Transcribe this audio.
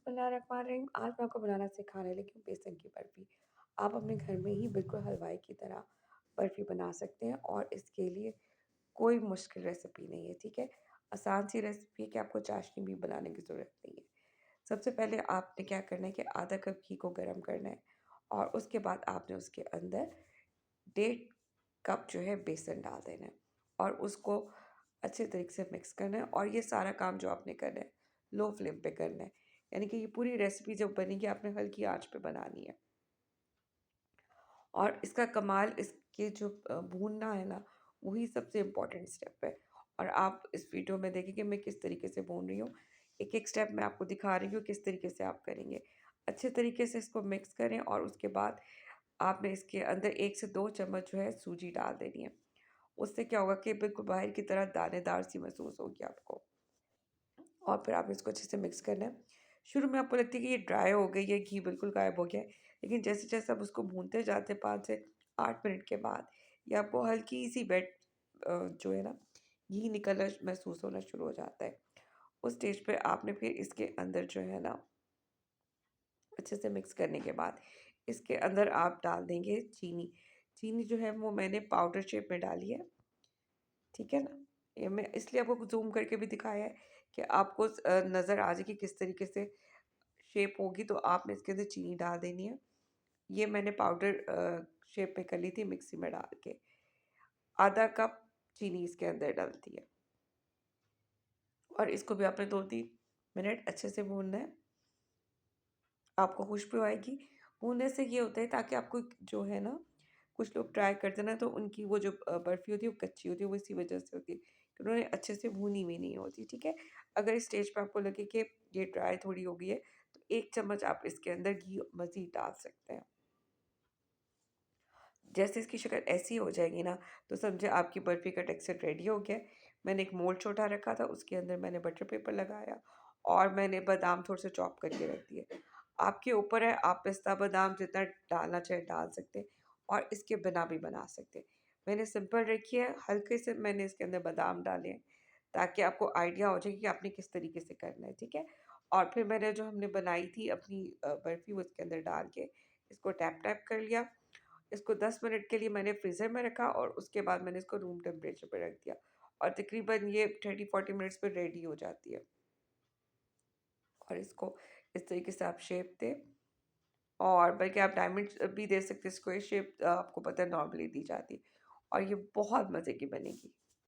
बिस्मिल्लाहिर्रहमानिर्रहीम। आज मैं आपको बनाना सिखाने लगी हूँ बेसन की बर्फ़ी। आप अपने घर में ही बिल्कुल हलवाई की तरह बर्फ़ी बना सकते हैं और इसके लिए कोई मुश्किल रेसिपी नहीं है, ठीक है? आसान सी रेसिपी है कि आपको चाशनी भी बनाने की ज़रूरत नहीं है। सबसे पहले आपने क्या करना है कि आधा कप घी को गरम करना है और उसके बाद आपने उसके अंदर 1.5 कप जो है बेसन डाल देना है और उसको अच्छे तरीके से मिक्स करना है और ये सारा काम जो आपने करना है, लो फ्लेम पे करना है। यानी कि ये पूरी रेसिपी जब बनेगी आपने हल्की आँच पे बनानी है। और इसका कमाल इसके जो भूनना है ना, वही सबसे इम्पोर्टेंट स्टेप है। और आप इस वीडियो में देखें कि मैं किस तरीके से भून रही हूँ। एक-एक स्टेप मैं आपको दिखा रही हूँ किस तरीके से आप करेंगे। अच्छे तरीके से इसको मिक्स करें और उसके बाद आपने इसके अंदर 1 से 2 चम्मच जो है सूजी डाल देनी है। उससे क्या होगा कि बिल्कुल बाहर की तरह दानेदार सी महसूस होगी आपको। और फिर आपने इसको अच्छे से मिक्स करना है। शुरू में आपको लगती है कि ये ड्राई हो गई है, घी बिल्कुल गायब हो गया है, लेकिन जैसे-जैसे आप उसको भूनते जाते हैं 5 से 8 मिनट के बाद, ये आपको हल्की-सी जो है ना, घी निकलना महसूस होना शुरू हो जाता है। उस स्टेज पे आपने फिर इसके अंदर जो है ना, अच्छे से मिक्स करने के बाद, इसके अंदर आप डाल देंगे चीनी। चीनी जो है वो मैंने पाउडर शेप में डाली है। ठीक है ना? ये मैं इसलिए आपको ज़ूम करके भी दिखाया है कि आपको नज़र आ जाए कि किस तरीके से शेप होगी, तो आपने इसके अंदर चीनी डाल देनी है। ये मैंने पाउडर शेप में कर ली थी मिक्सी में डाल के। आधा कप चीनी इसके अंदर डलती है और इसको भी आपने 2-3 मिनट अच्छे से भूनना है। आपको खुशबू आएगी। भूनने से ये होता है ताकि आपको जो है ना, कुछ लोग ट्राई करते हैं ना तो उनकी वो जो बर्फ़ी होती है वो कच्ची होती है, वो इसी वज़ह से होती है कि उन्होंने अच्छे से भूनी हुई नहीं होती, ठीक है? अगर इस स्टेज पे आपको लगे कि ये ड्राई थोड़ी हो गई है, तो 1 चम्मच आप इसके अंदर घी मज़ीद डाल सकते हैं। जैसे इसकी शक्ल ऐसी हो जाएगी ना, तो समझे आपकी बर्फ़ी का टेक्सचर रेडी हो गया है। मैंने एक मोल्ड छोटा रखा था, उसके अंदर मैंने बटर पेपर लगाया और मैंने बादाम थोड़े से चॉप करके रख दिए। आपके ऊपर है, आप पिस्ता बादाम जितना डालना चाहे डाल सकते हैं और इसके बिना भी बना सकते हैं। मैंने सिंपल रखी है, हल्के से मैंने इसके अंदर बादाम डाले हैं, ताकि आपको आइडिया हो जाए कि आपने किस तरीके से करना है, ठीक है? और फिर मैंने जो हमने बनाई थी अपनी बर्फ़ी, वो इसके अंदर डाल के इसको टैप-टैप कर लिया। इसको 10 मिनट के लिए मैंने फ्रीज़र में रखा और उसके बाद मैंने इसको रूम टेम्परेचर पे रख दिया और तकरीबन ये 30-40 मिनट्स में रेडी हो जाती है। और इसको इस तरीके से आप शेप दें और बल्कि आप डायमंड भी दे सकते हैं, स्क्वायर शेप आपको पता है नॉर्मली दी जाती है और ये बहुत मज़े की बनेगी।